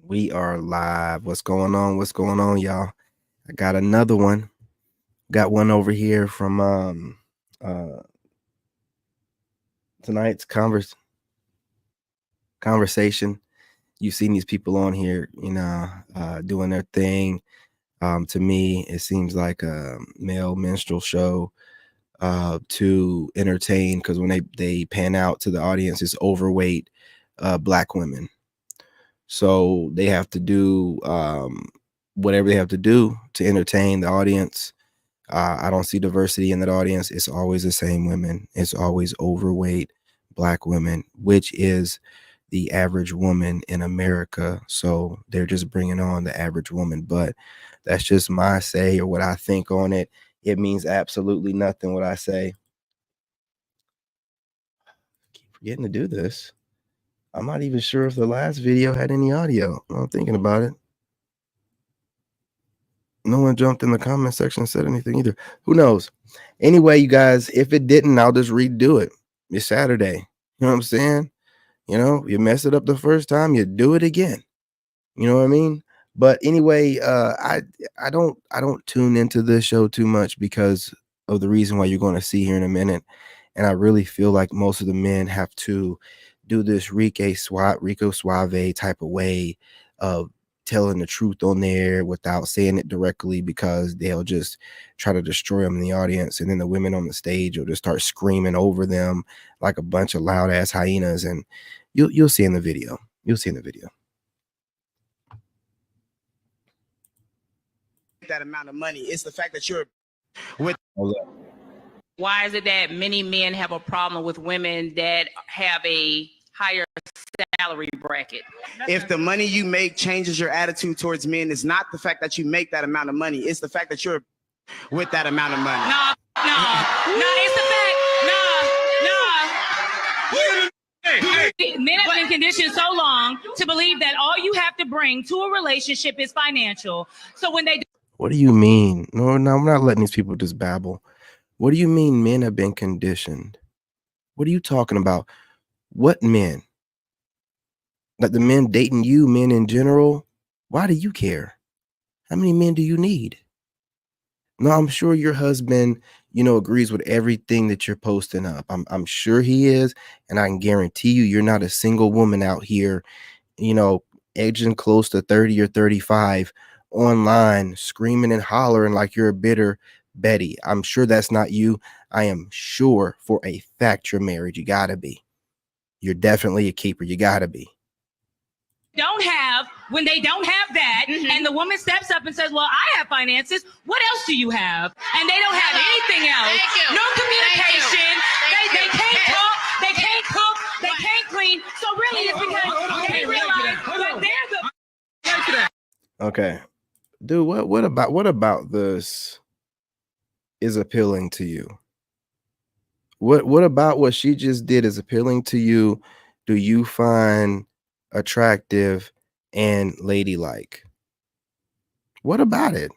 We are live. What's going on? What's going on, y'all? I got another one. Got one over here from uh tonight's conversation. You've seen these people on here, doing their thing. To me, it seems like a male minstrel show to entertain, because when they pan out to the audience, it's overweight black women. So they have to do whatever they have to do to entertain the audience. I don't see diversity in that audience. It's always the same women. It's always overweight black women, which is the average woman in America. So they're just bringing on the average woman. But that's just my say or what I think on it. It means absolutely nothing what I say. I keep forgetting to do this. I'm not even sure if the last video had any audio. I'm thinking about it. No one jumped in the comment section and said anything either. Who knows? Anyway, you guys, if it didn't, I'll just redo it. It's Saturday. You know what I'm saying? You mess it up the first time, you do it again. You know what I mean? But anyway, I don't tune into this show too much because of the reason why you're going to see here in a minute. And I really feel like most of the men have to do this Rico Suave type of way of telling the truth on there without saying it directly, because they'll just try to destroy them in the audience, and then the women on the stage will just start screaming over them like a bunch of loud ass hyenas. And you'll see in the video. You'll see in the video. That amount of money. It's the fact that you're with. Why is it that many men have a problem with women that have a higher salary bracket? If the money you make changes your attitude towards men, it's not the fact that you make that amount of money. It's the fact that you're with that amount of money. No, it's the fact. Men have been conditioned so long to believe that all you have to bring to a relationship is financial. So when they... What do you mean? No, I'm not letting these people just babble. What do you mean men have been conditioned? What are you talking about? What men? Like the men dating you, men in general? Why do you care? How many men do you need? No, I'm sure your husband, agrees with everything that you're posting up. I'm sure he is. And I can guarantee you're not a single woman out here, edging close to 30 or 35 online, screaming and hollering like you're a bitter Betty. I'm sure that's not you. I am sure for a fact you're married. You gotta be. You're definitely a keeper. You gotta be. When they don't have that, and the woman steps up and says, well, I have finances. What else do you have? And they don't have anything else. No communication. They can't talk. They can't cook. They can't clean. So really, it's because they realize that they're the... Okay. Dude, what about this is appealing to you? What about what she just did is appealing to you? Do you find attractive and ladylike? What about it?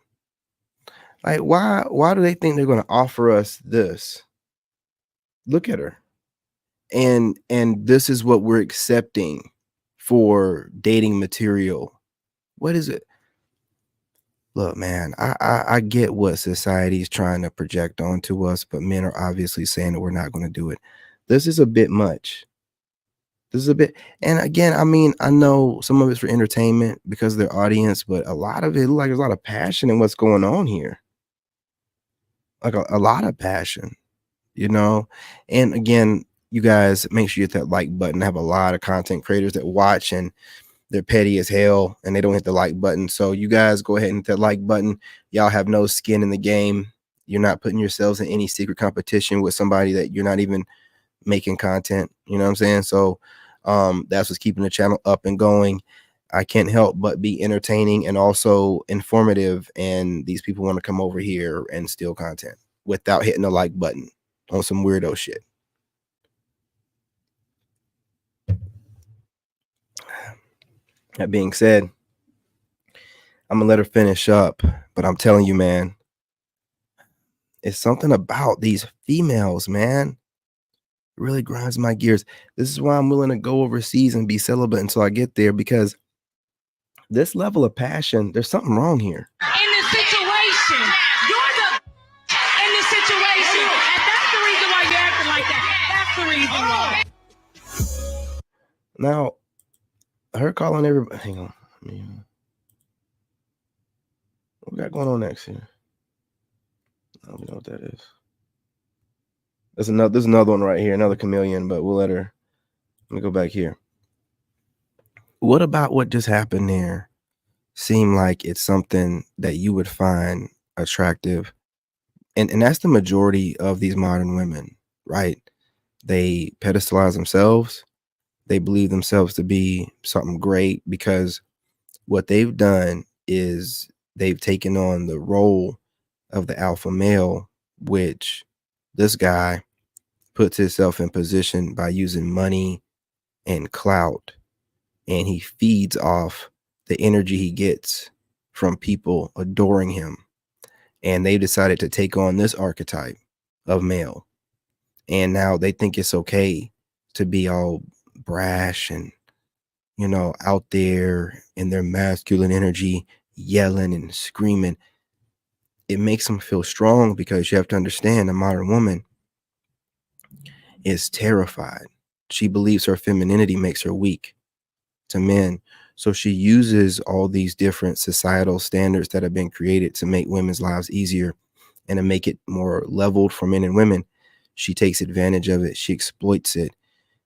Like, why do they think they're going to offer us this? Look at her. And this is what we're accepting for dating material. What is it? Look, man, I get what society is trying to project onto us, but men are obviously saying that we're not going to do it. This is a bit much. This is a bit, and again, I mean, I know some of it's for entertainment because of their audience, but a lot of it, like, there's a lot of passion in what's going on here. Like a lot of passion, And again, you guys, make sure you hit that like button. I have a lot of content creators that watch and they're petty as hell and they don't hit the like button. So you guys go ahead and hit that like button. Y'all have no skin in the game. You're not putting yourselves in any secret competition with somebody that you're not even making content. You know what I'm saying? So that's what's keeping the channel up and going. I can't help but be entertaining and also informative. And these people want to come over here and steal content without hitting the like button on some weirdo shit. That being said, I'm gonna let her finish up, but I'm telling you, man, it's something about these females, man. It really grinds my gears. This is why I'm willing to go overseas and be celibate until I get there, because this level of passion, there's something wrong here. In the situation. You're the in the situation. And that's the reason why you're acting like that. That's the reason why. Now, her calling everybody. Hang on. What we got going on next here? I don't know what that is. There's another one right here, another chameleon, but we'll let her. Let me go back here. What about what just happened there seem like it's something that you would find attractive? And that's the majority of these modern women, right? They pedestalize themselves. They believe themselves to be something great because what they've done is they've taken on the role of the alpha male, which this guy puts himself in position by using money and clout, and he feeds off the energy he gets from people adoring him. And they decided to take on this archetype of male, and now they think it's okay to be all brash and, out there in their masculine energy, yelling and screaming. It makes them feel strong because you have to understand, a modern woman is terrified. She believes her femininity makes her weak to men. So she uses all these different societal standards that have been created to make women's lives easier and to make it more leveled for men and women. She takes advantage of it. She exploits it.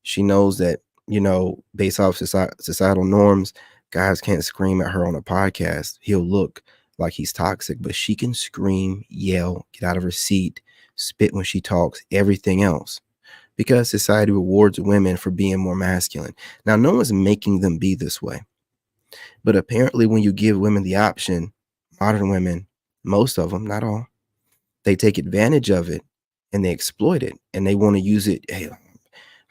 She knows that, based off societal norms, guys can't scream at her on a podcast. He'll look like he's toxic, but she can scream, yell, get out of her seat, spit when she talks, everything else, because society rewards women for being more masculine. Now, no one's making them be this way, but apparently when you give women the option, modern women, most of them, not all, they take advantage of it and they exploit it, and they want to use it. Hey,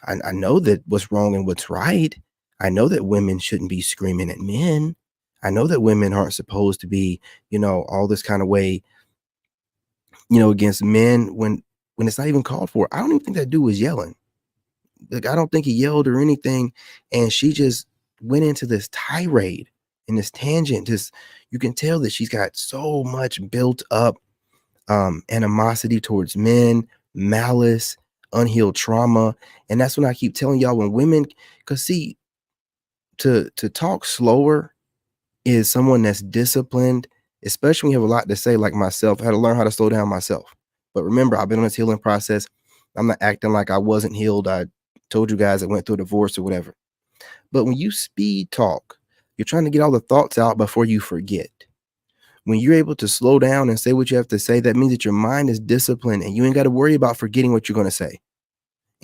I know that what's wrong and what's right. I know that women shouldn't be screaming at men. I know that women aren't supposed to be, all this kind of way, against men when it's not even called for. I don't even think that dude was yelling. Like, I don't think he yelled or anything. And she just went into this tirade and this tangent. Just, you can tell that she's got so much built up animosity towards men, malice, unhealed trauma. And that's when I keep telling y'all, when women, because see, to talk slower is someone that's disciplined, especially when you have a lot to say, like myself. I had to learn how to slow down myself. But remember, I've been on this healing process. I'm not acting like I wasn't healed. I told you guys I went through a divorce or whatever. But when you speed talk, you're trying to get all the thoughts out before you forget. When you're able to slow down and say what you have to say, that means that your mind is disciplined and you ain't got to worry about forgetting what you're going to say.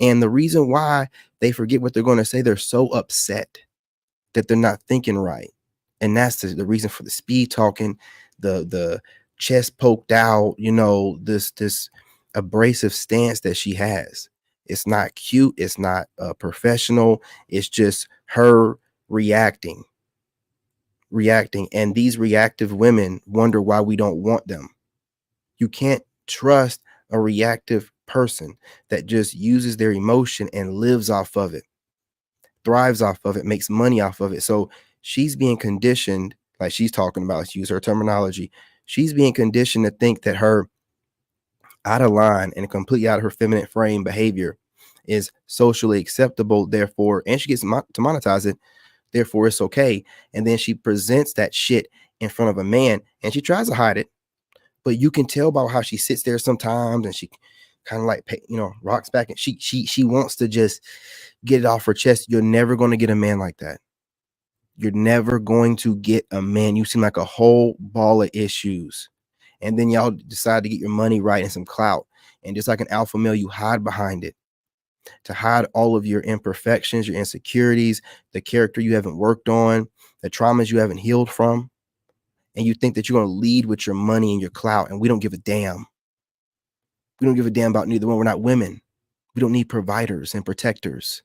And the reason why they forget what they're going to say, they're so upset that they're not thinking right. And that's the reason for the speed talking, the chest poked out, this abrasive stance that she has. It's not cute. It's not professional. It's just her reacting. And these reactive women wonder why we don't want them. You can't trust a reactive person that just uses their emotion and lives off of it, thrives off of it, makes money off of it. So she's being conditioned, like she's talking about, let's use her terminology. She's being conditioned to think that her out of line and completely out of her feminine frame behavior is socially acceptable. Therefore, and she gets to monetize it. Therefore, it's okay. And then she presents that shit in front of a man and she tries to hide it. But you can tell by how she sits there sometimes and she kind of like, rocks back, and she wants to just get it off her chest. You're never going to get a man like that. You're never going to get a man. You seem like a whole ball of issues. And then y'all decide to get your money right and some clout. And just like an alpha male, you hide behind it to hide all of your imperfections, your insecurities, the character you haven't worked on, the traumas you haven't healed from. And you think that you're going to lead with your money and your clout. And we don't give a damn. We don't give a damn about neither one. We're not women. We don't need providers and protectors.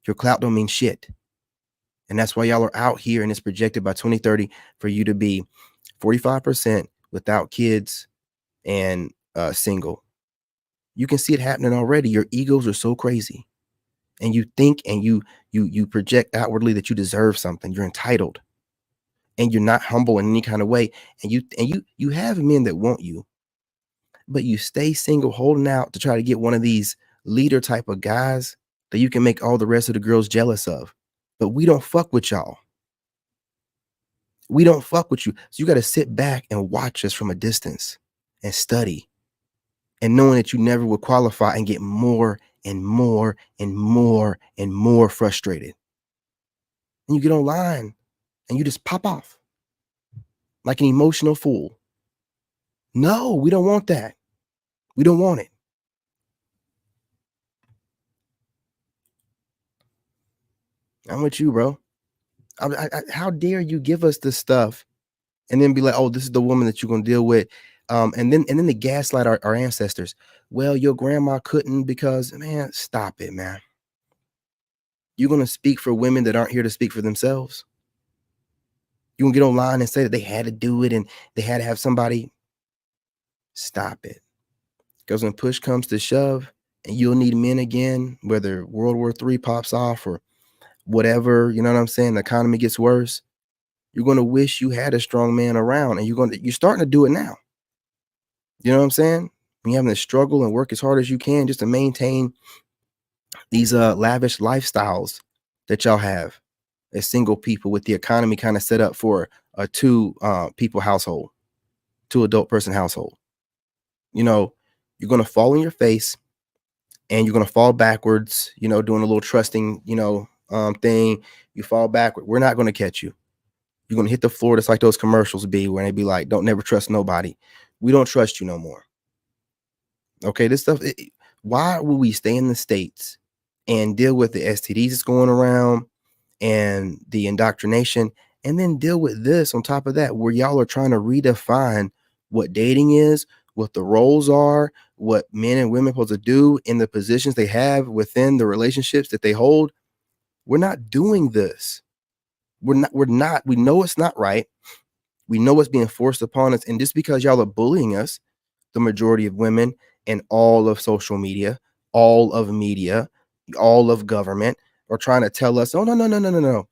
Your clout don't mean shit. And that's why y'all are out here, and it's projected by 2030 for you to be 45% without kids and single. You can see it happening already. Your egos are so crazy. And you think and you project outwardly that you deserve something. You're entitled. and you're not humble in any kind of way, and you have men that want you, but you stay single, holding out to try to get one of these leader type of guys that you can make all the rest of the girls jealous of. But we don't fuck with y'all. We don't fuck with you. So you got to sit back and watch us from a distance and study, and knowing that you never will qualify, and get more and more and more and more frustrated. And you get online and you just pop off like an emotional fool. No, we don't want that. We don't want it. I'm with you, bro. How dare you give us this stuff and then be like, oh, this is the woman that you're going to deal with. And then they gaslight our ancestors. Well, your grandma couldn't because, man, stop it, man. You're going to speak for women that aren't here to speak for themselves. You can get online and say that they had to do it and they had to have somebody. Stop it. Because when push comes to shove and you'll need men again, whether World War III pops off or whatever, you know what I'm saying? The economy gets worse. You're going to wish you had a strong man around, and you're starting to do it now. You know what I'm saying? You're having to struggle and work as hard as you can just to maintain these lavish lifestyles that y'all have as single people, with the economy kind of set up for a two people household, 2 adult person household. You know, you're going to fall on your face and you're going to fall backwards, you know, doing a little trusting, thing. You fall backward. We're not going to catch you. You're going to hit the floor just like those commercials be, where they be like, don't never trust nobody. We don't trust you no more. Okay, this stuff, why will we stay in the States and deal with the STDs that's going around and the indoctrination, and then deal with this on top of that, where y'all are trying to redefine what dating is, what the roles are, what men and women are supposed to do in the positions they have within the relationships that they hold? We're not doing this. We know it's not right. We know it's being forced upon us. And just because y'all are bullying us, the majority of women and all of social media, all of media, all of government are trying to tell us, oh, no.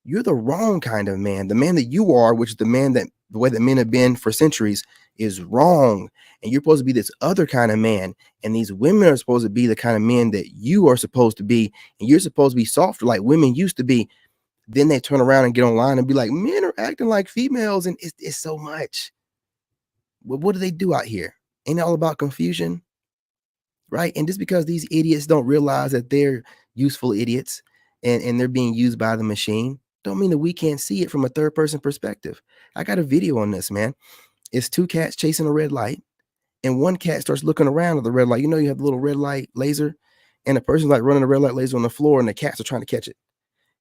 You're the wrong kind of man. The man that you are, which is the way that men have been for centuries, is wrong. And you're supposed to be this other kind of man. And these women are supposed to be the kind of men that you are supposed to be. And you're supposed to be softer like women used to be. Then they turn around and get online and be like, men are acting like females. And it's so much. Well, what do they do out here? Ain't it all about confusion? Right? And just because these idiots don't realize that they're useful idiots and they're being used by the machine, don't mean that we can't see it from a third person perspective. I got a video on this, man. It's 2 cats chasing a red light, and one cat starts looking around at the red light. You know, you have the little red light laser, and the person's like running a red light laser on the floor, and the cats are trying to catch it.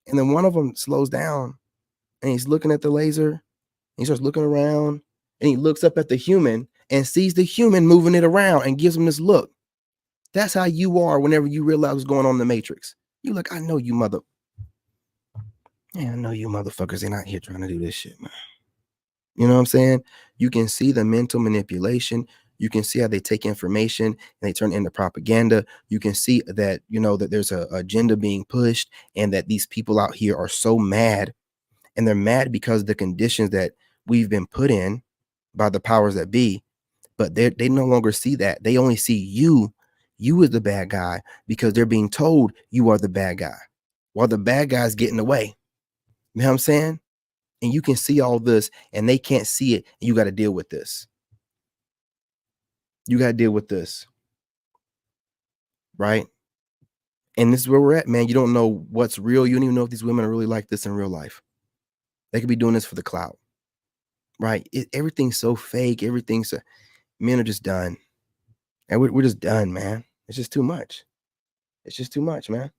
And then one of them slows down and he's looking at the laser, and he starts looking around, and he looks up at the human and sees the human moving it around and gives him this look. That's how you are whenever you realize what's going on in the Matrix. You like, I know you motherfuckers ain't out here trying to do this shit, man. You know what I'm saying? You can see the mental manipulation. You can see how they take information and they turn it into propaganda. You can see that, that there's a agenda being pushed, and that these people out here are so mad, and they're mad because of the conditions that we've been put in by the powers that be. But they no longer see that. They only see you as the bad guy, because they're being told you are the bad guy while the bad guy's getting away. You know what I'm saying? And you can see all this and they can't see it. And you got to deal with this. You got to deal with this. Right? And this is where we're at, man. You don't know what's real. You don't even know if these women are really like this in real life. They could be doing this for the clout. Right? Everything's so fake. Men are just done. And we're just done, man. It's just too much. It's just too much, man.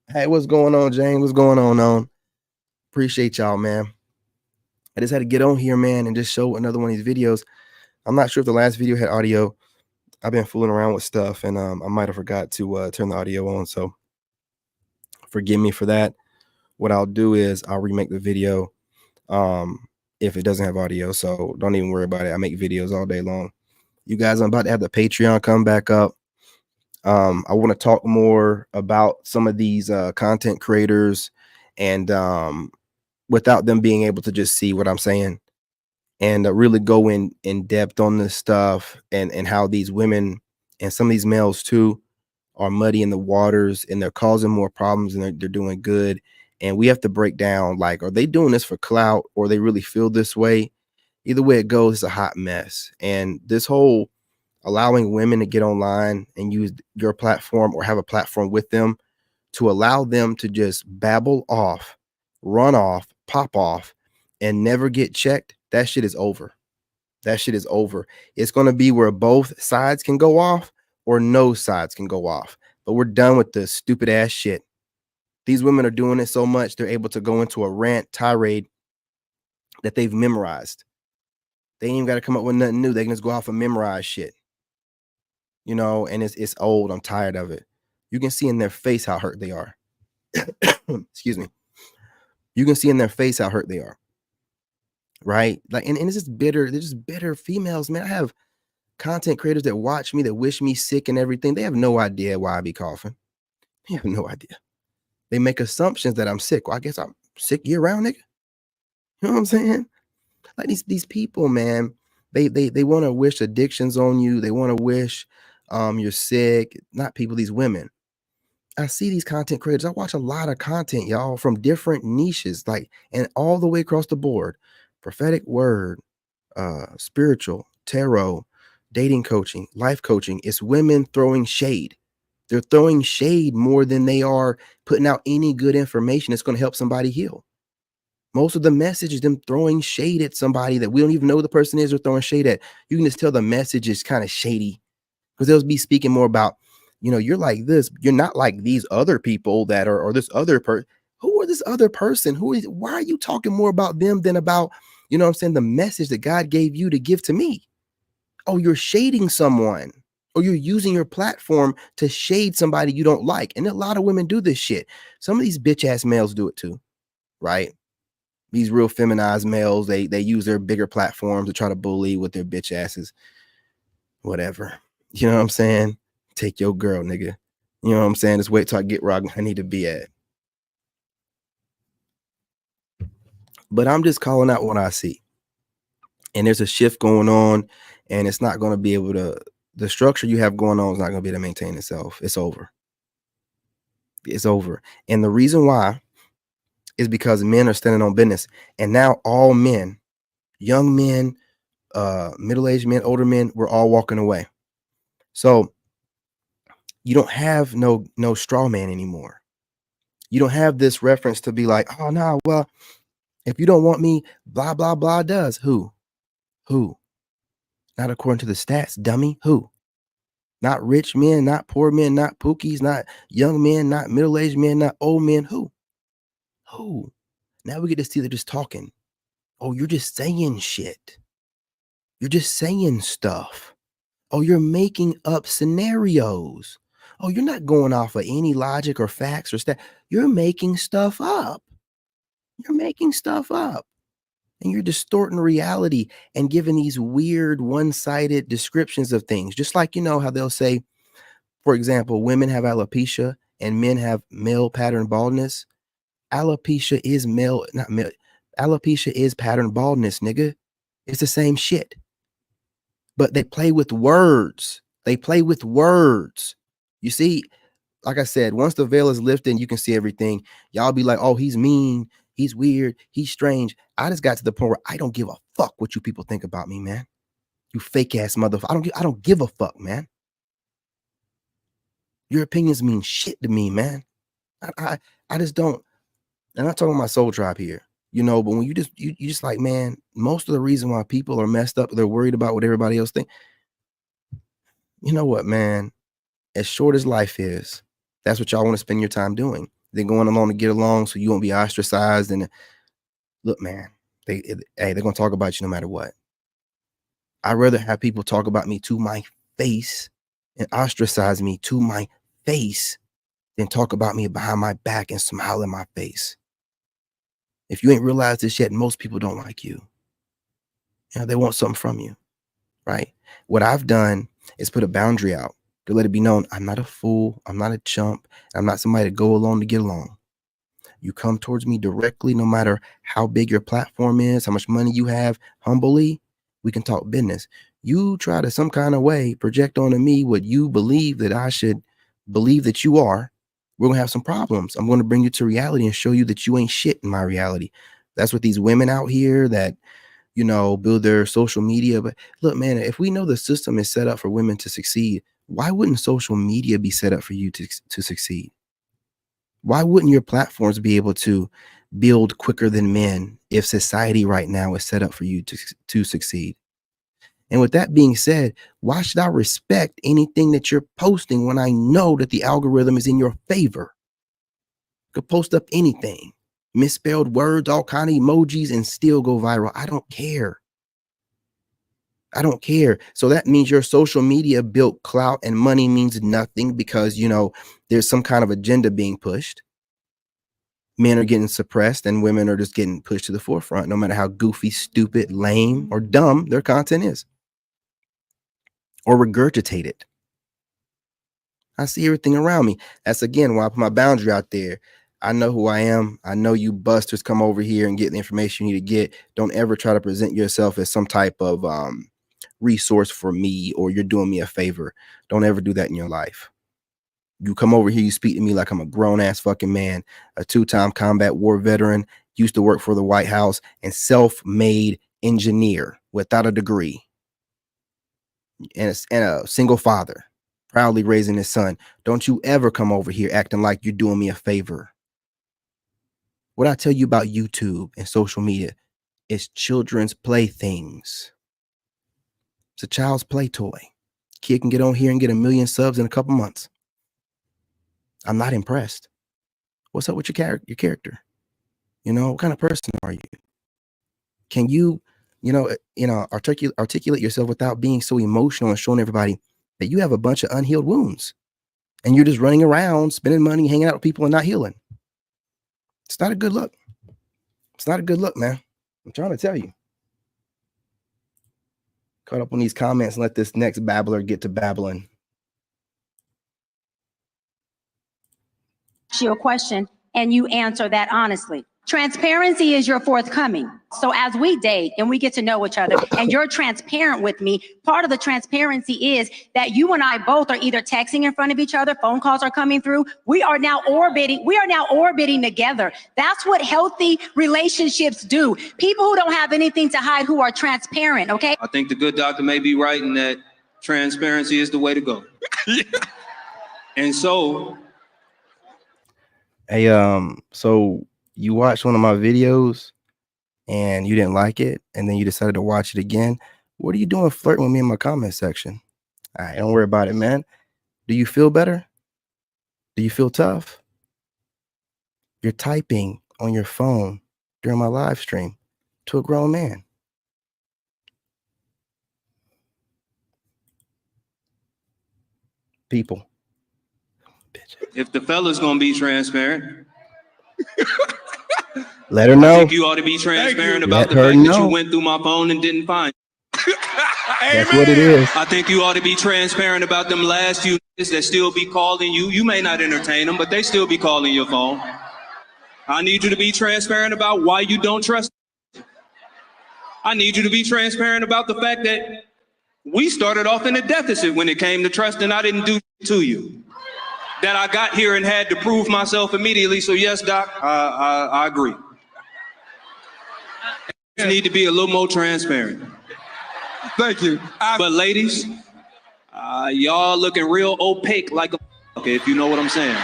Hey, what's going on, James? What's going on? Appreciate y'all, man. I just had to get on here, man, and just show another one of these videos. I'm not sure if the last video had audio. I've been fooling around with stuff, and I might have forgot to turn the audio on, so forgive me for that. What I'll do is I'll remake the video if it doesn't have audio, so don't even worry about it. I make videos all day long. You guys, I'm about to have the Patreon come back up. I want to talk more about some of these content creators and without them being able to just see what I'm saying and really go in depth on this stuff and how these women and some of these males too are muddying the waters and they're causing more problems and they're doing good. And we have to break down, like, are they doing this for clout or they really feel this way? Either way it goes, it's a hot mess. And this whole allowing women to get online and use your platform or have a platform with them to allow them to just babble off, run off, pop off, and never get checked, that shit is over. That shit is over. It's going to be where both sides can go off or no sides can go off. But we're done with this stupid ass shit. These women are doing it so much, they're able to go into a rant tirade that they've memorized. They ain't even got to come up with nothing new. They can just go off and memorize shit. You know, and it's old. I'm tired of it. You can see in their face how hurt they are. Excuse me. You can see in their face how hurt they are. Right? Like, and it's just bitter. They're just bitter females, man. I have content creators that watch me, that wish me sick and everything. They have no idea why I be coughing. They have no idea. They make assumptions that I'm sick. Well, I guess I'm sick year round, nigga. You know what I'm saying? Like these people, man, they want to wish addictions on you. They want to wish you're sick. Not people, these women. I see these content creators. I watch a lot of content, y'all, from different niches, like, and all the way across the board. Prophetic word, spiritual, tarot, dating coaching, life coaching. It's women throwing shade. They're throwing shade more than they are putting out any good information that's going to help somebody heal. Most of the message is them throwing shade at somebody that we don't even know who the person is or throwing shade at. You can just tell the message is kind of shady because they'll be speaking more about, you know, you're like this. You're not like these other people that are, or this other person. Who are this other person? Why are you talking more about them than about, you know what I'm saying, the message that God gave you to give to me? Oh, you're shading someone or you're using your platform to shade somebody you don't like. And a lot of women do this shit. Some of these bitch ass males do it too, right? These real feminized males, they use their bigger platforms to try to bully with their bitch asses. Whatever. You know what I'm saying? Take your girl, nigga. You know what I'm saying? Just wait till I get where I need to be at. But I'm just calling out what I see. And there's a shift going on, and it's not going to be able to, the structure you have going on is not going to be able to maintain itself. It's over. It's over. And the reason why is because men are standing on business. And now all men, young men, middle-aged men, older men, we're all walking away. So you don't have no straw man anymore. You don't have this reference to be like, oh no, well, if you don't want me, blah, blah, blah does. Who? Not according to the stats, dummy. Who? Not rich men, not poor men, not pookies, not young men, not middle-aged men, not old men. Who? Now we get to see they're just talking. Oh, you're just saying shit. You're just saying stuff. Oh, you're making up scenarios. Oh, you're not going off of any logic or facts or stuff. You're making stuff up. You're making stuff up. And you're distorting reality and giving these weird one-sided descriptions of things. Just like, you know, how they'll say, for example, women have alopecia and men have male pattern baldness. Alopecia is alopecia is pattern baldness, nigga. It's the same shit. But they play with words. You see, like I said, once the veil is lifted and you can see everything, y'all be like, oh, he's mean, he's weird, he's strange. I just got to the point where I don't give a fuck what you people think about me, man. You fake ass motherfucker. I don't give a fuck, man. Your opinions mean shit to me, man. I just don't. And I'm not talking about my soul tribe here, you know, but when you just like, man, most of the reason why people are messed up, they're worried about what everybody else thinks. You know what, man? As short as life is, that's what y'all want to spend your time doing. They're going along to get along so you won't be ostracized. And look, man, they're going to talk about you no matter what. I'd rather have people talk about me to my face and ostracize me to my face than talk about me behind my back and smile in my face. If you ain't realized this yet, most people don't like you. You know, they want something from you, right? What I've done is put a boundary out to let it be known I'm not a fool, I'm not a chump, I'm not somebody to go along to get along. You come towards me directly, no matter how big your platform is, how much money you have, humbly, we can talk business. You try to some kind of way project onto me what you believe that I should believe that you are, we're gonna have some problems. I'm gonna bring you to reality and show you that you ain't shit in my reality. That's what these women out here that, you know, build their social media. But look, man, if we know the system is set up for women to succeed, why wouldn't social media be set up for you to succeed? Why wouldn't your platforms be able to build quicker than men if society right now is set up for you to succeed? And with that being said, why should I respect anything that you're posting when I know that the algorithm is in your favor? You could post up anything, misspelled words, all kind of emojis, and still go viral. I don't care. I don't care. So that means your social media built clout and money means nothing because, you know, there's some kind of agenda being pushed. Men are getting suppressed and women are just getting pushed to the forefront, no matter how goofy, stupid, lame, or dumb their content is, or regurgitated. I see everything around me. That's again why I put my boundary out there. I know who I am. I know you busters come over here and get the information you need to get. Don't ever try to present yourself as some type of resource for me or you're doing me a favor. Don't ever do that in your life. You come over here, you speak to me like I'm a grown ass fucking man, a 2-time combat war veteran, used to work for the White House, and self-made engineer without a degree, and a single father, proudly raising his son. Don't you ever come over here acting like you're doing me a favor. What I tell you about YouTube and social media is children's playthings. It's a child's play toy. Kid can get on here and get 1 million subs in a couple months. I'm not impressed. What's up with your character? You know, what kind of person are you? Can you articulate yourself without being so emotional and showing everybody that you have a bunch of unhealed wounds and you're just running around, spending money, hanging out with people and not healing? It's not a good look. It's not a good look, man. I'm trying to tell you. Caught up on these comments and let this next babbler get to babbling. Your question and you answer that honestly. Transparency is your forthcoming. So as we date and we get to know each other and you're transparent with me, part of the transparency is that you and I both are either texting in front of each other, phone calls are coming through. We are now orbiting together. That's what healthy relationships do. People who don't have anything to hide, who are transparent, okay? I think the good doctor may be right in that transparency is the way to go. And so, hey, so you watched one of my videos and you didn't like it, and then you decided to watch it again. What are you doing flirting with me in my comment section? All right, don't worry about it, man. Do you feel better? Do you feel tough? You're typing on your phone during my live stream to a grown man. People. if the fella's gonna be transparent, Let her know. I think you ought to be transparent about the fact that you went through my phone and didn't find it. That's what it is. I think you ought to be transparent about them last few niggas that still be calling you. You may not entertain them, but they still be calling your phone. I need you to be transparent about why you don't trust them. I need you to be transparent about the fact that we started off in a deficit when it came to trust, and I didn't do to you. That I got here and had to prove myself immediately. So yes, Doc, I agree. You need to be a little more transparent. Thank you. But ladies, y'all looking real opaque like a okay, if you know what I'm saying.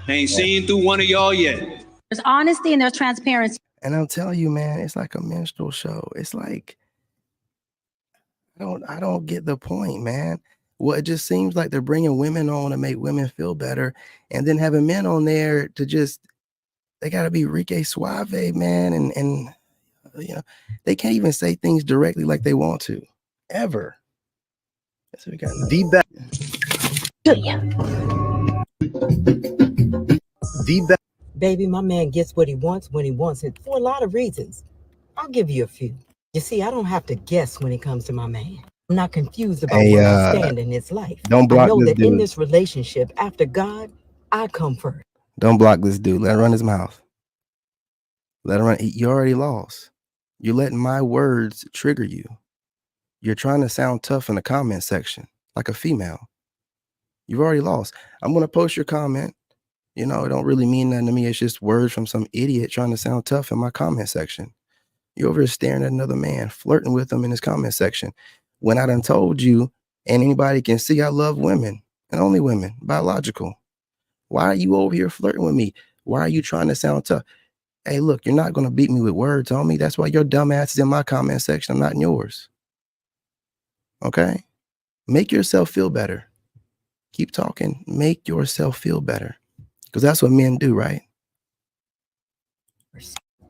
Ain't seen through one of y'all yet. There's honesty and there's transparency. And I'll tell you, man, it's like a minstrel show. It's like, I don't get the point, man. Well, it just seems like they're bringing women on to make women feel better, and then having men on there to just, they got to be Rique Suave, man, and you know, they can't even say things directly like they want to, ever. That's what we got. The best. Baby, my man gets what he wants when he wants it for a lot of reasons. I'll give you a few. You see, I don't have to guess when it comes to my man. I'm not confused about where I stand in his life. Don't block I know this that dude. in this relationship, after God, I come first. Don't block this dude. Let him run his mouth. Let him run. You already lost. You're letting my words trigger you. You're trying to sound tough in the comment section, like a female. You've already lost. I'm gonna post your comment. You know, it don't really mean nothing to me. It's just words from some idiot trying to sound tough in my comment section. You're over here staring at another man, flirting with him in his comment section. When I done told you, and anybody can see, I love women and only women, biological. Why are you over here flirting with me? Why are you trying to sound tough? Hey, look, you're not going to beat me with words, homie. That's why your dumb ass is in my comment section. I'm not in yours. Okay? Make yourself feel better. Keep talking. Make yourself feel better. Because that's what men do, right?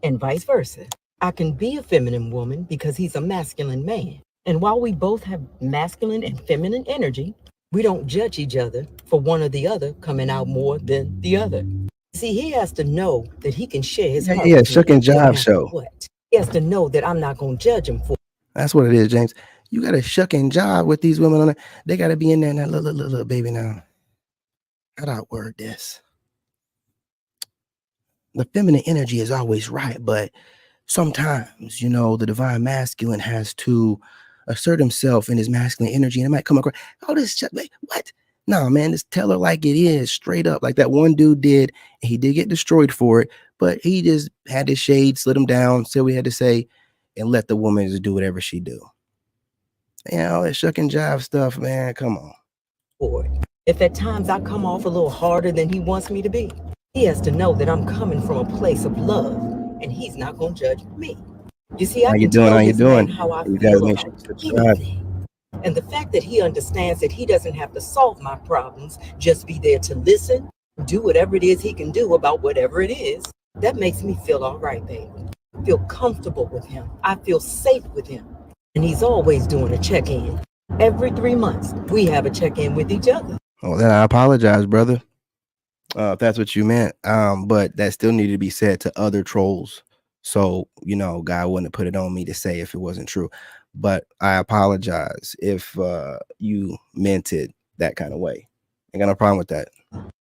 And vice versa. I can be a feminine woman because he's a masculine man. And while we both have masculine and feminine energy, we don't judge each other for one or the other coming out more than the other. See, he has to know that he can share his heart Yeah, with shuck me and no jive matter show. what. He has to know that I'm not going to judge him for. That's what it is, James. You got to shuck and jive with these women on it. They got to be in there now. Look, baby, now. How do I word this? The feminine energy is always right, but sometimes, you know, the divine masculine has to assert himself in his masculine energy, and it might come across, oh, this shit, what? No, man, just tell her like it is, straight up, like that one dude did. And he did get destroyed for it, but he just had his shade, slid him down, said what he had to say, and let the woman just do whatever she do. You know, that shuck and jive stuff, man, come on. For it. If at times I come off a little harder than he wants me to be, he has to know that I'm coming from a place of love, and he's not going to judge me. You see, I can tell this man how I You guys feel make sure about you subscribe. anything. And the fact that he understands that he doesn't have to solve my problems, just be there to listen, do whatever it is he can do about whatever it is, that makes me feel all right, baby. I feel comfortable with him. I feel safe with him. And he's always doing a check-in. Every 3 months, we have a check-in with each other. Well, then I apologize, brother. If that's what you meant. But that still needed to be said to other trolls. So, you know, God wouldn't have put it on me to say if it wasn't true. But I apologize if you meant it that kind of way. Ain't got no problem with that.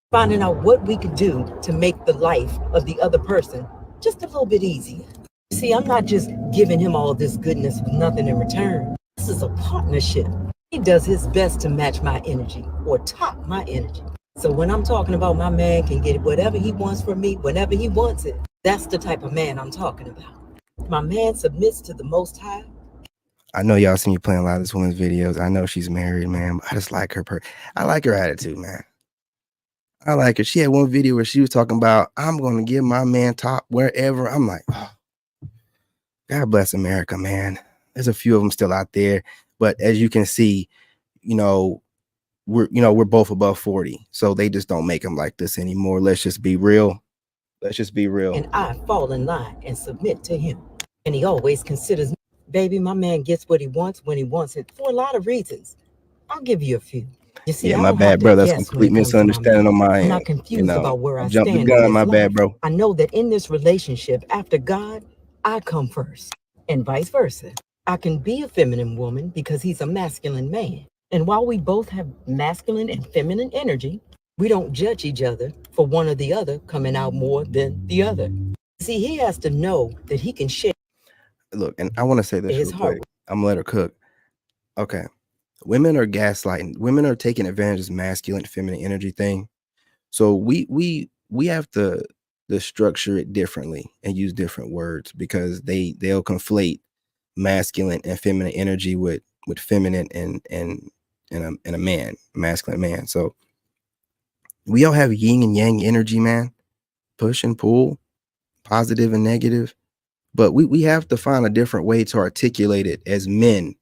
Finding out what we could do to make the life of the other person just a little bit easier. See, I'm not just giving him all this goodness with nothing in return. This is a partnership. He does his best to match my energy or top my energy. So when I'm talking about my man can get whatever he wants from me whenever he wants it, that's the type of man I'm talking about. My man submits to the Most High. I know y'all seen me playing a lot of this woman's videos. I know she's married, man. But I just like her. I like her attitude, man. I like her. She had one video where she was talking about, I'm going to give my man top wherever. I'm like, oh, God bless America, man. There's a few of them still out there. But as you can see, you know, we're both above 40. So they just don't make them like this anymore. Let's just be real. Let's just be real. And I fall in line and submit to him. And he always considers me. Baby, my man gets what he wants when he wants it for a lot of reasons. I'll give you a few. You see, Yeah, I my don't bad, have to bro. That's guess when complete it comes to my misunderstanding man. on my I'm end. not confused about where I jumped the stand gun. in this My bad, life. bro. I know that in this relationship, after God, I come first, and vice versa. I can be a feminine woman because he's a masculine man. And while we both have masculine and feminine energy, we don't judge each other for one or the other coming out more than the other. See, he has to know that he can share. Look, and I want to say this His real heart. quick. I'm gonna let her cook. Okay. Women are gaslighting. Women are taking advantage of this masculine, feminine energy thing. So we have to structure it differently and use different words because they'll conflate masculine and feminine energy with feminine and a man, masculine man. So we all have yin and yang energy, man. Push and pull, positive and negative. But we have to find a different way to articulate it as men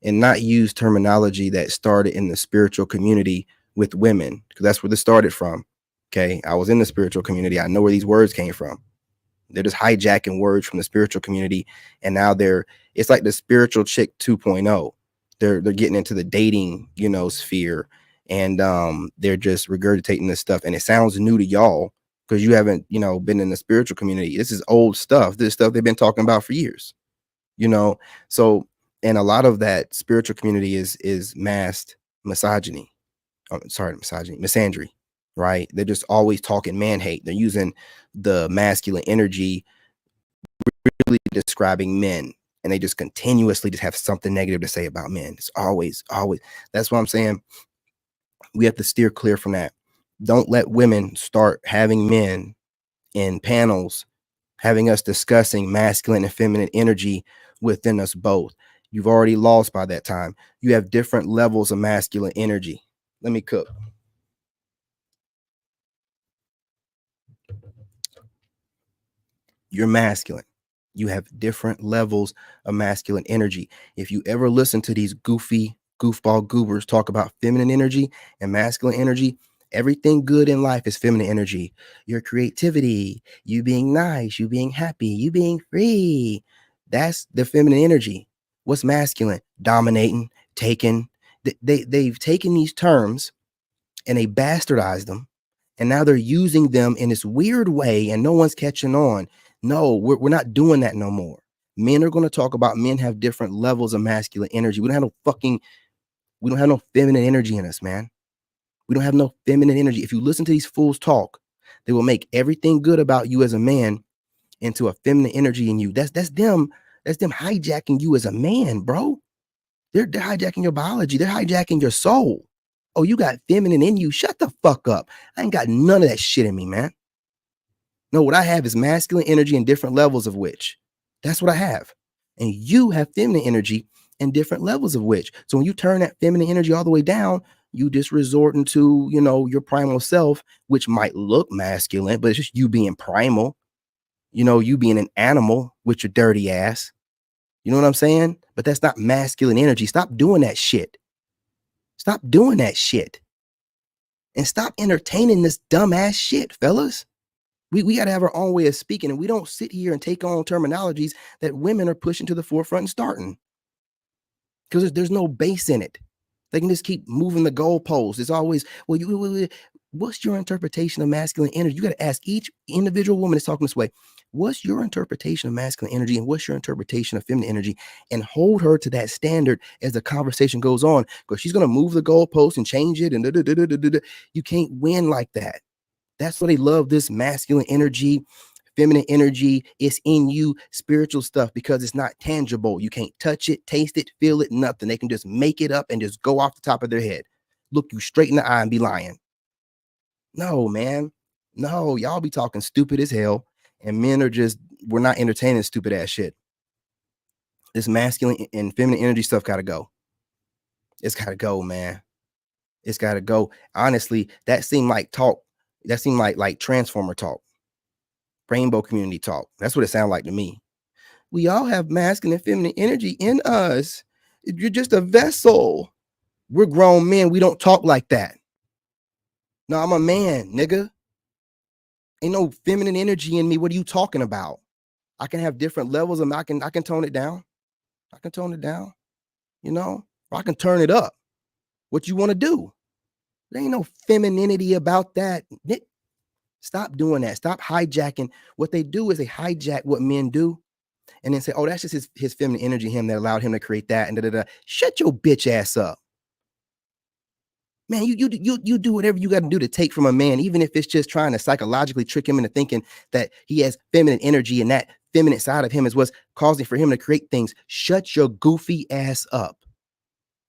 and not use terminology that started in the spiritual community with women, because that's where this started from. Okay. I was in the spiritual community. I know where these words came from. They're just hijacking words from the spiritual community. And now it's like the spiritual chick 2.0. They're getting into the dating, sphere. And they're just regurgitating this stuff. And it sounds new to y'all because you haven't, been in the spiritual community. This is old stuff. This stuff they've been talking about for years, So, and a lot of that spiritual community is masked misogyny. Oh, sorry, misandry. right? They're just always talking man hate. They're using the masculine energy really describing men, and they just continuously just have something negative to say about men. It's always. That's what I'm saying. We have to steer clear from that. Don't let women start having men in panels having us discussing masculine and feminine energy within us both. You've already lost by that time. You have different levels of masculine energy. Let me cook. You're masculine. You have different levels of masculine energy. If you ever listen to these goofball goobers talk about feminine energy and masculine energy, everything good in life is feminine energy. Your creativity, you being nice, you being happy, you being free. That's the feminine energy. What's masculine? Dominating, taking. They've taken these terms and they bastardized them, and now they're using them in this weird way and no one's catching on. No, we're not doing that no more. Men are going to talk about men have different levels of masculine energy. We don't have no feminine energy in us, man. We don't have no feminine energy. If you listen to these fools talk, they will make everything good about you as a man into a feminine energy in you. That's them hijacking you as a man, bro. They're hijacking your biology. They're hijacking your soul. Oh, you got feminine in you. Shut the fuck up. I ain't got none of that shit in me, man. No, what I have is masculine energy in different levels of which. That's what I have. And you have feminine energy in different levels of which. So when you turn that feminine energy all the way down, you just resort into, your primal self, which might look masculine, but it's just you being primal. You being an animal with your dirty ass. You know what I'm saying? But that's not masculine energy. Stop doing that shit. Stop doing that shit. And stop entertaining this dumbass shit, fellas. We got to have our own way of speaking, and we don't sit here and take on terminologies that women are pushing to the forefront and starting, because there's no base in it. They can just keep moving the goalposts. It's always, what's your interpretation of masculine energy? You got to ask each individual woman that's talking this way, what's your interpretation of masculine energy and what's your interpretation of feminine energy? And hold her to that standard as the conversation goes on, because she's going to move the goalposts and change it. And you can't win like that. That's why they love this masculine energy, feminine energy. It's in you, spiritual stuff, because it's not tangible. You can't touch it, taste it, feel it, nothing. They can just make it up and just go off the top of their head, look you straight in the eye and be lying. No, man. No, y'all be talking stupid as hell, and men are we're not entertaining stupid ass shit. This masculine and feminine energy stuff gotta go. It's gotta go, man. It's gotta go. Honestly, that seemed like talk. That seemed like transformer talk, rainbow community talk. That's what it sounded like to me. We all have masculine and feminine energy in us. You're just a vessel. We're grown men. We don't talk like that. No, I'm a man, nigga. Ain't no feminine energy in me. What are you talking about? I can have different levels of. I can tone it down. I can tone it down. Or I can turn it up. What you want to do? There ain't no femininity about that. Stop doing that. Stop hijacking. What they do is they hijack what men do and then say, oh, that's just his feminine energy, him that allowed him to create that. And da-da-da. Shut your bitch ass up. Man, you do whatever you got to do to take from a man, even if it's just trying to psychologically trick him into thinking that he has feminine energy and that feminine side of him is what's causing for him to create things. Shut your goofy ass up.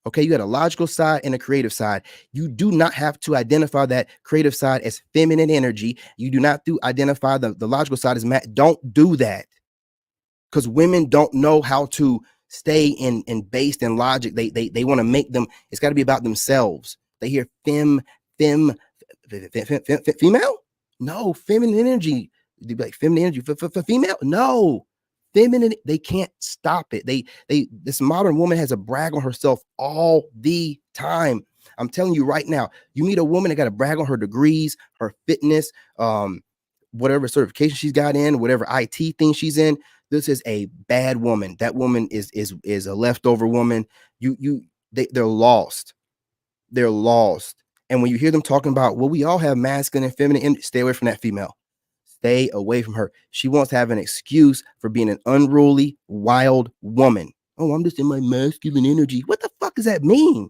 Okay, you got a logical side and a creative side. You do not have to identify that creative side as feminine energy. You do not have to identify the logical side as Matt. Don't do that. Because women don't know how to stay in based in logic. They want to make them, it's got to be about themselves. They hear female? No, feminine energy. They'd be like, feminine energy for female? No. Feminine, they can't stop it. This modern woman has a brag on herself all the time. I'm telling you right now, you meet a woman that got to brag on her degrees, her fitness, whatever certification she's got in, whatever IT thing she's in. This is a bad woman. That woman is a leftover woman. They're lost. They're lost. And when you hear them talking about, well, we all have masculine and feminine, stay away from that female. Stay away from her. She wants to have an excuse for being an unruly, wild woman. Oh, I'm just in my masculine energy. What the fuck does that mean?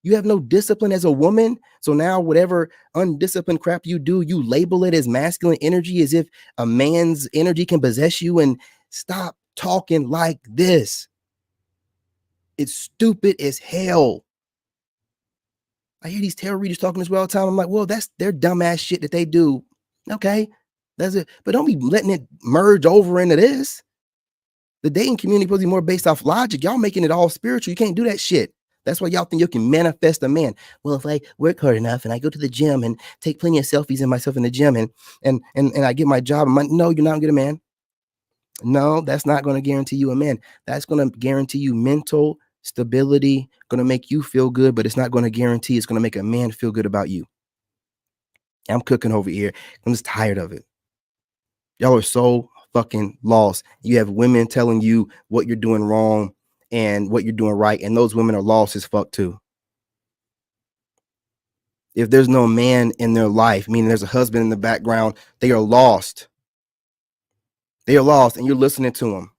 You have no discipline as a woman. So now whatever undisciplined crap you do, you label it as masculine energy, as if a man's energy can possess you. And stop talking like this. It's stupid as hell. I hear these tarot readers talking this way all the time. I'm like, well, that's their dumbass shit that they do. Okay, that's it. But don't be letting it merge over into this. The dating community supposed to be more based off logic. Y'all making it all spiritual. You can't do that shit. That's why y'all think you can manifest a man. Well, if I work hard enough and I go to the gym and take plenty of selfies of myself in the gym and I get my job, no, you're not gonna get a man. No, that's not going to guarantee you a man. That's going to guarantee you mental stability, going to make you feel good, but it's not going to guarantee it's going to make a man feel good about you. I'm cooking over here. I'm just tired of it. Y'all are so fucking lost. You have women telling you what you're doing wrong and what you're doing right, and those women are lost as fuck too. If there's no man in their life, meaning there's a husband in the background, they are lost. They are lost, and you're listening to them.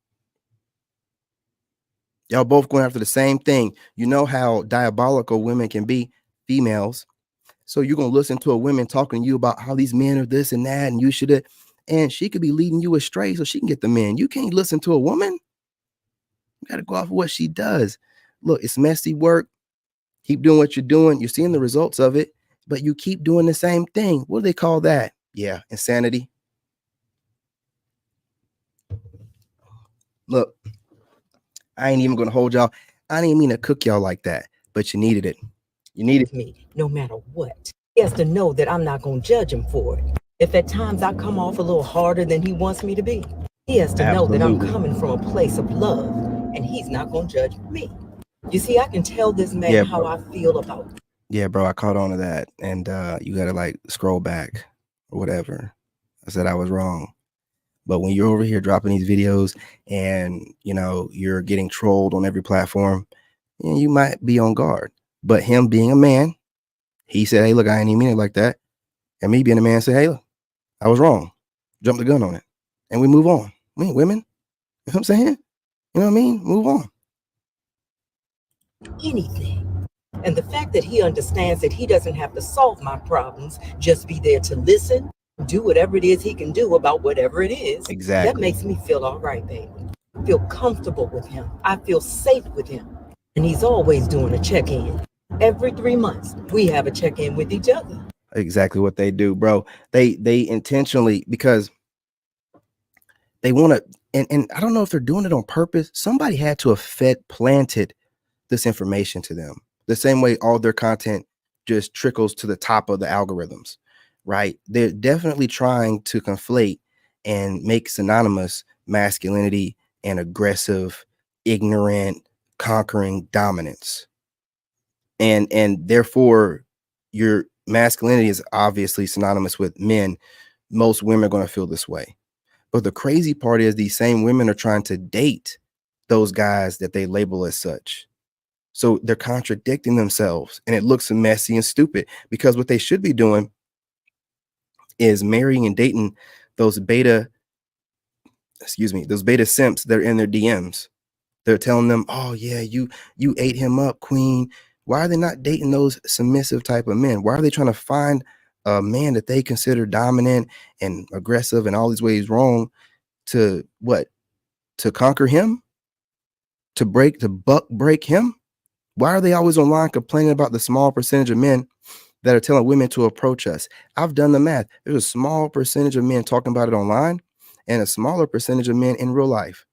Y'all both going after the same thing. You know how diabolical women can be, females. So you're going to listen to a woman talking to you about how these men are this and that, and you should have, and she could be leading you astray so she can get the men. You can't listen to a woman. You got to go off of what she does. Look, it's messy work. Keep doing what you're doing. You're seeing the results of it, but you keep doing the same thing. What do they call that? Yeah, insanity. Look, I ain't even going to hold y'all. I didn't mean to cook y'all like that, but you needed it. You needed me no matter what. He has to know that I'm not going to judge him for it. If at times I come off a little harder than he wants me to be, he has to know that I'm coming from a place of love, and he's not going to judge me. You see, I can tell this man how I feel about him. Yeah, bro, I caught on to that, and you got to like scroll back or whatever. I said I was wrong. But when you're over here dropping these videos and, you know, you're getting trolled on every platform, you might be on guard. But him being a man, he said, hey, look, I ain't even mean it like that. And me being a man said, hey, look, I was wrong. Jump the gun on it. And we move on. We ain't women. You know what I'm saying? You know what I mean? Move on. Anything. And the fact that he understands that he doesn't have to solve my problems, just be there to listen, do whatever it is he can do about whatever it is. Exactly. That makes me feel all right, baby. I feel comfortable with him. I feel safe with him. And he's always doing a check-in. Every 3 months, we have a check-in with each other. Exactly what they do, bro. They intentionally, because they want to, and I don't know if they're doing it on purpose. Somebody had to have planted this information to them. The same way all their content just trickles to the top of the algorithms, right? They're definitely trying to conflate and make synonymous masculinity and aggressive, ignorant, conquering dominance. And therefore your masculinity is obviously synonymous with men. Most women are going to feel this way. But the crazy part is these same women are trying to date those guys that they label as such. So they're contradicting themselves, and it looks messy and stupid, because what they should be doing is marrying and dating those beta simps that are in their DMs. They're telling them, oh yeah, you ate him up, queen. Why are they not dating those submissive type of men? Why are they trying to find a man that they consider dominant and aggressive and all these ways wrong to what? To conquer him? To break him? Why are they always online complaining about the small percentage of men that are telling women to approach us? I've done the math. There's a small percentage of men talking about it online and a smaller percentage of men in real life.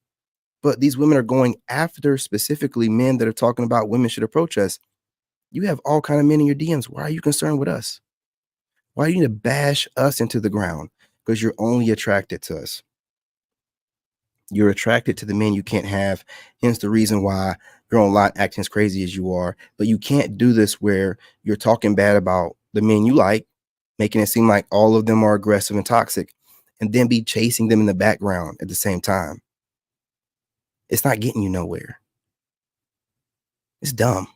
But these women are going after specifically men that are talking about women should approach us. You have all kind of men in your DMs. Why are you concerned with us? Why do you need to bash us into the ground? Because you're only attracted to us. You're attracted to the men you can't have. Hence the reason why you're online acting as crazy as you are. But you can't do this where you're talking bad about the men you like, making it seem like all of them are aggressive and toxic, and then be chasing them in the background at the same time. It's not getting you nowhere. It's dumb.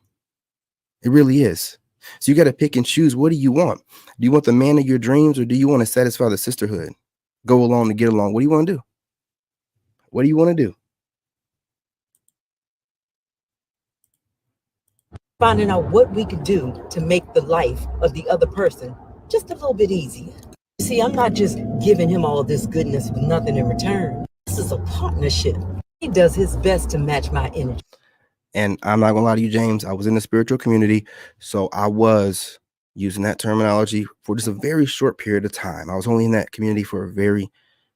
It really is. So you got to pick and choose. What do you want? Do you want the man of your dreams, or do you want to satisfy the sisterhood? Go along to get along. What do you want to do? What do you want to do? If finding out what we could do to make the life of the other person just a little bit easier. See, I'm not just giving him all this goodness with nothing in return. This is a partnership. He does his best to match my energy. And I'm not gonna lie to you, James, I was in the spiritual community, so I was using that terminology for just a very short period of time. I was only in that community for a very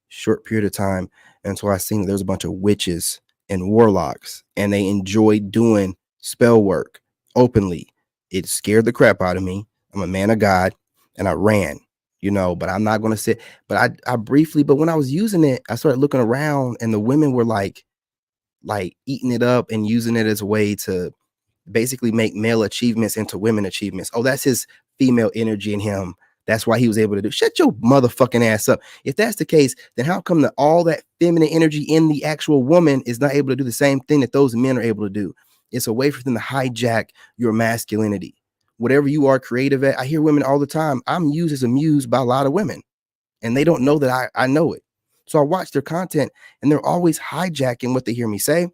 short period of time. And so I seen that there was a bunch of witches and warlocks, and they enjoyed doing spell work openly. It scared the crap out of me. I'm a man of God, and I ran, but I'm not going to sit. But I briefly, but when I was using it, I started looking around, and the women were like eating it up and using it as a way to basically make male achievements into women achievements. Oh, that's his female energy in him. That's why he was able to do. Shut your motherfucking ass up. If that's the case, then how come that all that feminine energy in the actual woman is not able to do the same thing that those men are able to do? It's a way for them to hijack your masculinity. Whatever you are creative at, I hear women all the time. I'm used as a muse by a lot of women, and they don't know that I know it. So I watch their content, and they're always hijacking what they hear me say.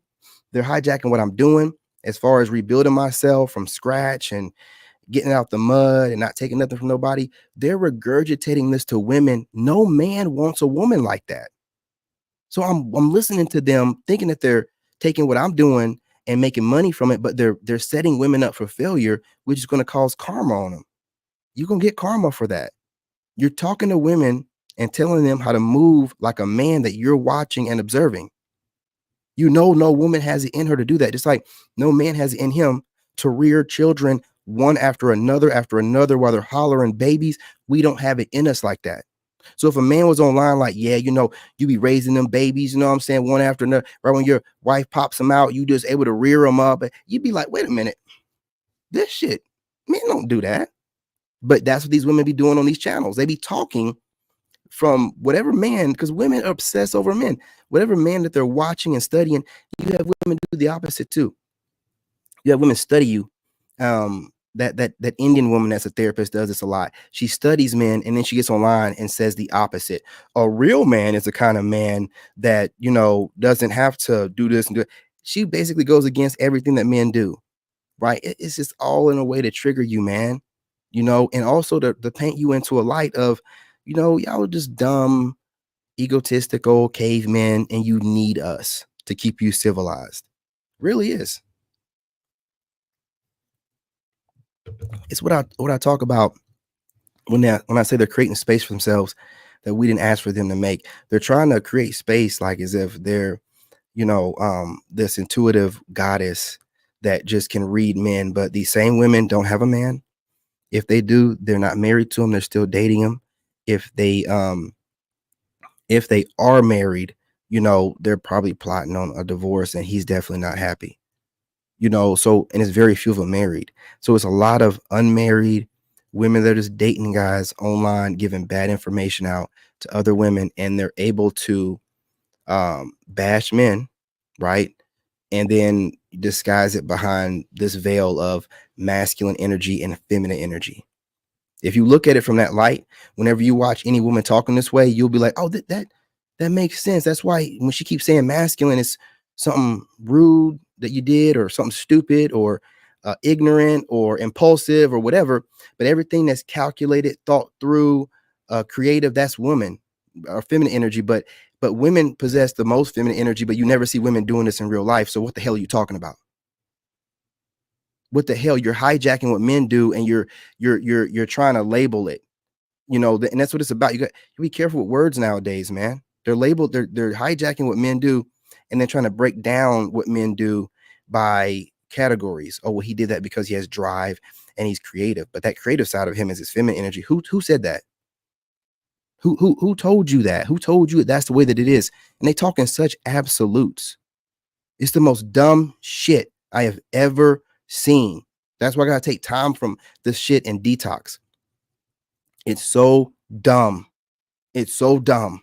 They're hijacking what I'm doing as far as rebuilding myself from scratch and getting out the mud and not taking nothing from nobody. They're regurgitating this to women. No man wants a woman like that. So I'm listening to them thinking that they're taking what I'm doing and making money from it, but they're setting women up for failure, which is going to cause karma on them. You're going to get karma for that. You're talking to women and telling them how to move like a man that you're watching and observing. No woman has it in her to do that. Just like no man has it in him to rear children one after another while they're hollering babies. We don't have it in us like that. So if a man was online like, yeah, you be raising them babies, what I'm saying, one after another, right when your wife pops them out, you just able to rear them up. You'd be like, wait a minute, this shit, men don't do that. But that's what these women be doing on these channels. They be talking from whatever man, because women are obsessed over men. Whatever man that they're watching and studying, you have women do the opposite too. You have women study you. That Indian woman that's a therapist does this a lot. She studies men, and then she gets online and says the opposite. A real man is the kind of man that doesn't have to do this and do it. She basically goes against everything that men do, right? It's just all in a way to trigger you, man. And also to paint you into a light of, y'all are just dumb, egotistical cavemen, and you need us to keep you civilized. Really is. It's what I talk about when I say they're creating space for themselves that we didn't ask for them to make. They're trying to create space like as if they're, this intuitive goddess that just can read men. But these same women don't have a man. If they do, they're not married to him. They're still dating him. If they are married, they're probably plotting on a divorce, and he's definitely not happy. So, and it's very few of them married. So it's a lot of unmarried women that are just dating guys online, giving bad information out to other women, and they're able to bash men, right? And then disguise it behind this veil of masculine energy and feminine energy. If you look at it from that light, whenever you watch any woman talking this way, you'll be like, oh, that makes sense. That's why when she keeps saying masculine, it's something rude that you did, or something stupid, or ignorant, or impulsive, or whatever. But everything that's calculated, thought through, creative, that's woman or feminine energy. But women possess the most feminine energy, but you never see women doing this in real life. So what the hell are you talking about? What the hell? You're hijacking what men do, and you're trying to label it, and that's what it's about. You be careful with words nowadays, man. They're labeled, they're hijacking what men do, and then trying to break down what men do by categories. Oh, well, he did that because he has drive and he's creative, but that creative side of him is his feminine energy. Who said that? Who told you that? Who told you that's the way that it is? And they talk in such absolutes. It's the most dumb shit I have ever seen. That's why I gotta take time from this shit and detox. It's so dumb. It's so dumb.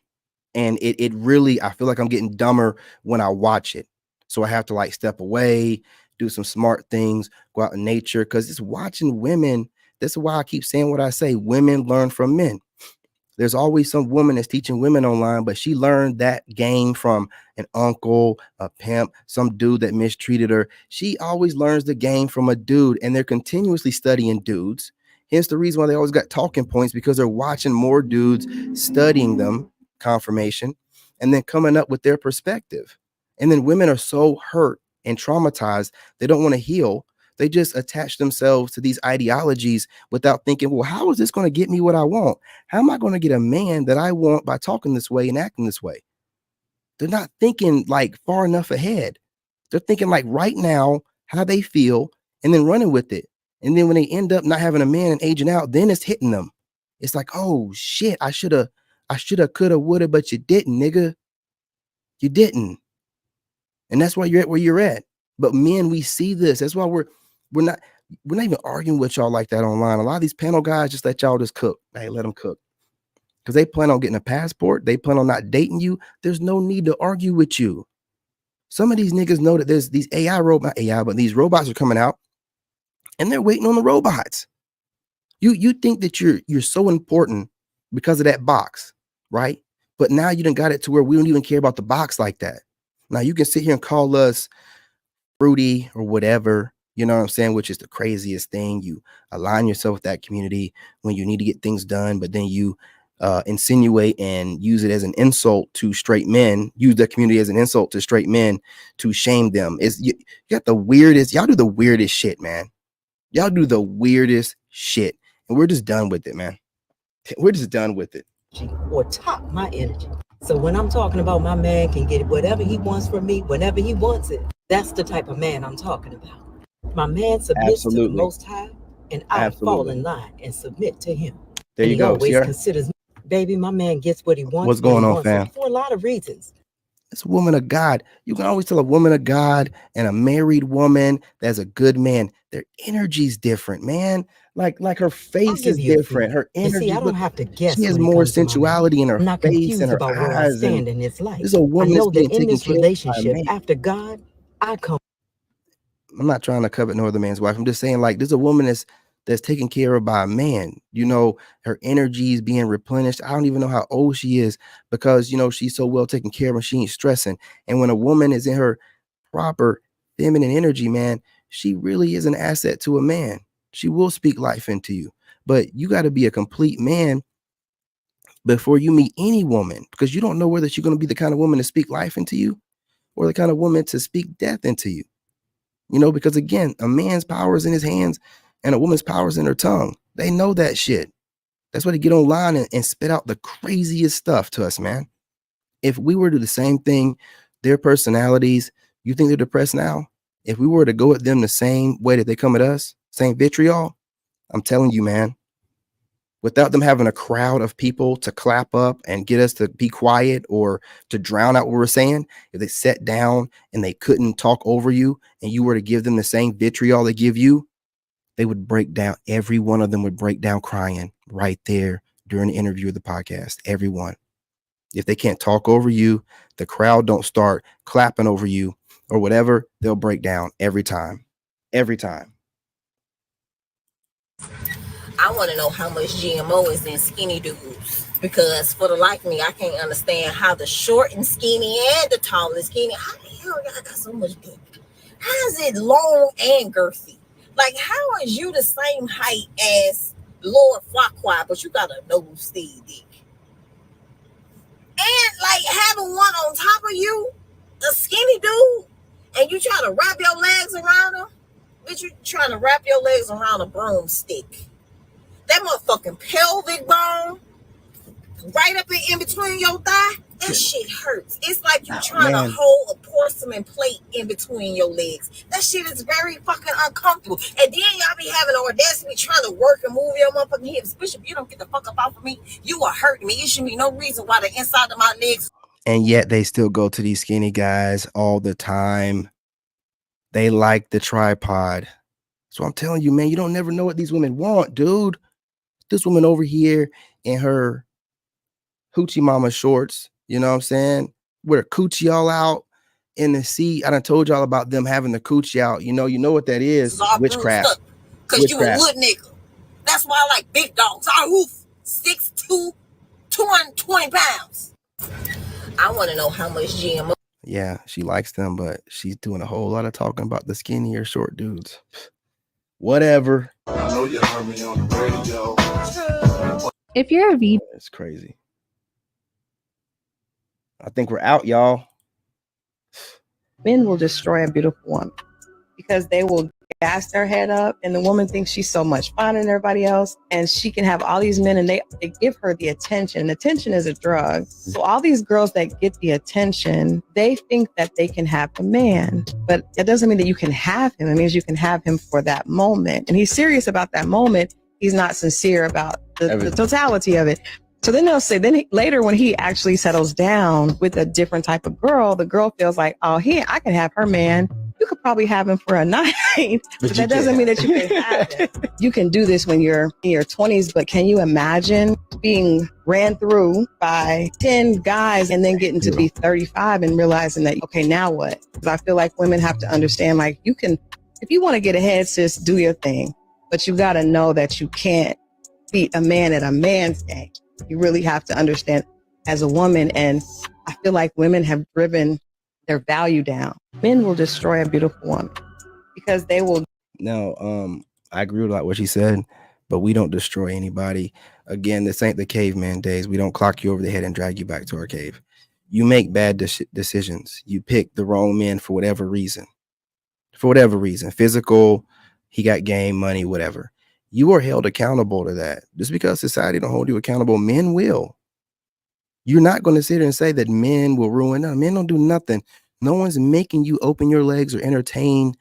And it really, I feel like I'm getting dumber when I watch it. So I have to step away, do some smart things, go out in nature, because it's watching women. This is why I keep saying what I say. Women learn from men. There's always some woman that's teaching women online, but she learned that game from an uncle, a pimp, some dude that mistreated her. She always learns the game from a dude, and they're continuously studying dudes. Hence the reason why they always got talking points, because they're watching more dudes, studying them, confirmation, and then coming up with their perspective. And then women are so hurt and traumatized, they don't want to heal. They just attach themselves to these ideologies without thinking, well, how is this going to get me what I want? How am I going to get a man that I want by talking this way and acting this way? They're not thinking like far enough ahead. They're thinking like right now, how they feel, and then running with it. And then when they end up not having a man and aging out, then it's hitting them. It's like, oh shit, I shoulda, coulda, woulda, but you didn't, nigga. You didn't. And that's why you're at where you're at. But men, we see this. That's why we're not even arguing with y'all like that online. A lot of these panel guys just let y'all just cook. Hey, let them cook. Because they plan on getting a passport. They plan on not dating you. There's no need to argue with you. Some of these niggas know that there's these but these robots are coming out, and they're waiting on the robots. You think that you're so important because of that box, right? But now you done got it to where we don't even care about the box like that. Now you can sit here and call us fruity or whatever, you know what I'm saying, which is the craziest thing. You align yourself with that community when you need to get things done, but then you insinuate and use it as an insult to straight men, use the community as an insult to straight men to shame them. You got the weirdest, y'all do the weirdest shit, man. Y'all do the weirdest shit. And we're just done with it, man. We're just done with it. Or top my energy. So when I'm talking about my man can get whatever he wants from me, whenever he wants it, that's the type of man I'm talking about. My man submits to the Most High, and I fall in line and submit to him. There you go. He always considers me. Baby, my man gets what he wants. What's going on, fam? For a lot of reasons. It's a woman of God. You can always tell a woman of God and a married woman that's a good man. Their energy's different, man. Like her face is different. Her energy. See, I don't have to guess. She has more sensuality in her face and her eyes. And in this life. This is a woman I know that's that in this relationship, after God, I come. I'm not trying to covet no other man's wife. I'm just saying, like, there's a woman that's taken care of by a man. You know, her energy is being replenished. I don't even know how old she is because, you know, she's so well taken care of and she ain't stressing. And when a woman is in her proper feminine energy, man, she really is an asset to a man. She will speak life into you. But you got to be a complete man before you meet any woman, because you don't know whether she's going to be the kind of woman to speak life into you or the kind of woman to speak death into you. You know, because again, a man's power is in his hands and a woman's power is in her tongue. They know that shit. That's why they get online and spit out the craziest stuff to us, man. If we were to do the same thing, their personalities, you think they're depressed now? If we were to go at them the same way that they come at us, same vitriol, I'm telling you, man, without them having a crowd of people to clap up and get us to be quiet or to drown out what we're saying, if they sat down and they couldn't talk over you and you were to give them the same vitriol they give you, they would break down. Every one of them would break down crying right there during the interview of the podcast. Everyone. If they can't talk over you, the crowd don't start clapping over you or whatever, they'll break down every time. Every time. I want to know how much GMO is in skinny dudes, because for the life of me, I can't understand how the short and skinny and the tall and skinny, how the hell y'all got so much dick? How is it long and girthy? Like, how is you the same height as Lord Farquaad, but you got a nose-steed dick? And like having one on top of you, a skinny dude, and you trying to wrap your legs around him, bitch, you trying to wrap your legs around a broomstick. That motherfucking pelvic bone right up in between your thigh, that shit hurts. It's like you trying to hold a porcelain plate in between your legs. That shit is very fucking uncomfortable. And then y'all be having the audacity trying to work and move your motherfucking hips. Bishop, you don't get the fuck up off of me. You are hurting me. It should be no reason why the inside of my legs. And yet they still go to these skinny guys all the time. They like the tripod. So I'm telling you, man, you don't never know what these women want, dude. This woman over here in her hoochie mama shorts, you know what I'm saying? With her coochie all out in the sea. I done told y'all about them having the coochie out. You know what that is? Witchcraft. Because you a wood nigga. That's why I like big dogs. I roof 6'2", 220 pounds. I want to know how much GMO. Yeah, she likes them, but she's doing a whole lot of talking about the skinny or short dudes. Whatever. I know you heard me on the radio. If you're a vegan, It's crazy. I think we're out, y'all. Men will destroy a beautiful woman because they will gas their head up, and the woman thinks she's so much finer than everybody else, and she can have all these men, and they give her the attention. Attention is a drug. So all these girls that get the attention, they think that they can have a man, but it doesn't mean that you can have him. It means you can have him for that moment, and he's serious about that moment. He's not sincere about the totality of it. So then they'll say, later when he actually settles down with a different type of girl, the girl feels like, oh, I can have her man. You could probably have him for a night, but that doesn't mean that you can have him. You can do this when you're in your 20s, but can you imagine being ran through by 10 guys and then getting to be 35 and realizing that, okay, now what? Because I feel like women have to understand, like, you can, if you want to get ahead, sis, do your thing, but you got to know that you can't beat a man at a man's game. You really have to understand as a woman, and I feel like women have driven their value down. Men will destroy a beautiful woman because they will. No, I agree with what she said, but we don't destroy anybody. Again, this ain't the caveman days. We don't clock you over the head and drag you back to our cave. You make bad decisions. You pick the wrong men for whatever reason. For whatever reason, physical, he got game, money, whatever. You are held accountable to that. Just because society don't hold you accountable, men will. You're not going to sit here and say that men will ruin. No, men don't do nothing. No one's making you open your legs or entertain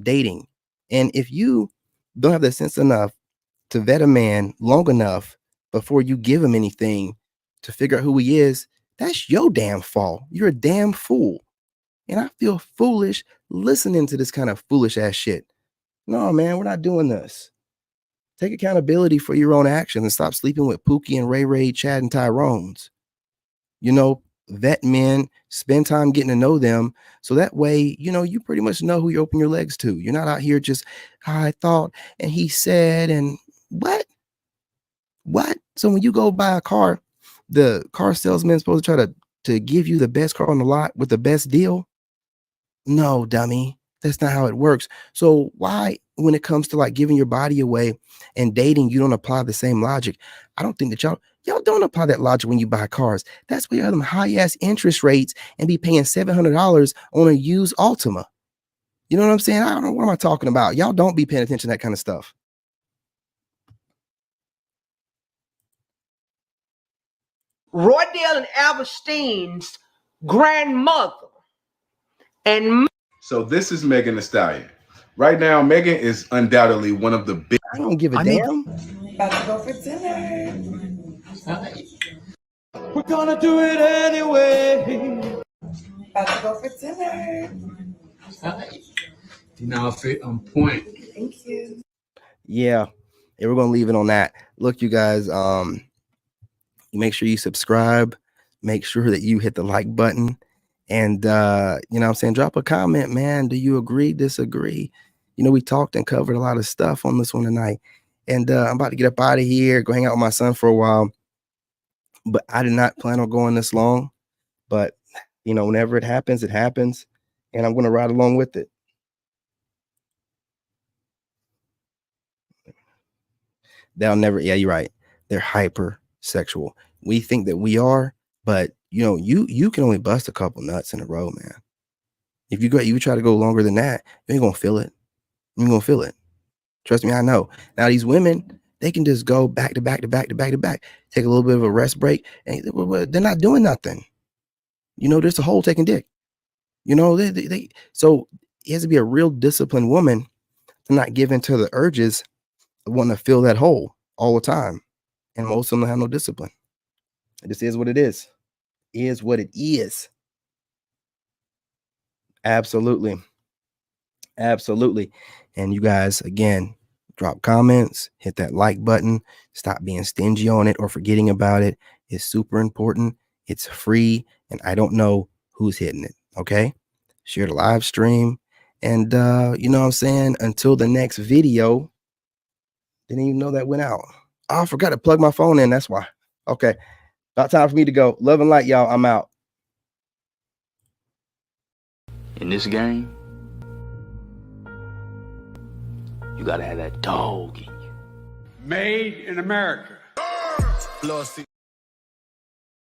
dating. And if you don't have the sense enough to vet a man long enough before you give him anything to figure out who he is, that's your damn fault. You're a damn fool. And I feel foolish listening to this kind of foolish ass shit. No, man, we're not doing this. Take accountability for your own actions and stop sleeping with Pookie and Ray Ray, Chad and Tyrone's. You know, vet men, spend time getting to know them. So that way, you know, you pretty much know who you open your legs to. You're not out here just, I thought, and he said, and what? So when you go buy a car, the car salesman is supposed to try to give you the best car on the lot with the best deal? No, dummy. That's not how it works. So why, when it comes to like giving your body away and dating, you don't apply the same logic? I don't think that y'all don't apply that logic when you buy cars. That's why you have them high ass interest rates and be paying $700 on a used Altima. You know what I'm saying? I don't know what am I talking about. Y'all don't be paying attention to that kind of stuff. Roydale and Alberstein's grandmother and So this is Megan Thee Stallion. Right now, Megan is undoubtedly one of the big. I don't give a damn. about to go for dinner. We're gonna do it anyway. About to go for dinner. Now fit on point. Thank you. Yeah, we're gonna leave it on that. Look, you guys, make sure you subscribe, make sure that you hit the like button, and you know what I'm saying, drop a comment, man. Do you agree, disagree? You know, we talked and covered a lot of stuff on this one tonight, and I'm about to get up out of here, go hang out with my son for a while, but I did not plan on going this long. But you know, whenever it happens, and I'm gonna ride along with it. They'll never, yeah, you're right, they're hypersexual. We think that we are, but you know, you can only bust a couple nuts in a row, man. If you try to go longer than that, you ain't gonna feel it. You ain't gonna feel it. Trust me, I know. Now these women, they can just go back to back to back to back to back, take a little bit of a rest break, and they're not doing nothing. You know, there's a hole taking dick. You know, so it has to be a real disciplined woman to not give into the urges of wanting to fill that hole all the time. And most of them have no discipline. It just is what it is. Is what it is. Absolutely. Absolutely. And you guys, again, drop comments, hit that like button, stop being stingy on it or forgetting about it. It's super important. It's free. And I don't know who's hitting it. Okay. Share the live stream. And you know what I'm saying? Until the next video. Didn't even know that went out. Oh, I forgot to plug my phone in. That's why. Okay. About time for me to go. Love and light, y'all. I'm out. In this game, you gotta have that dog in you. Made in America.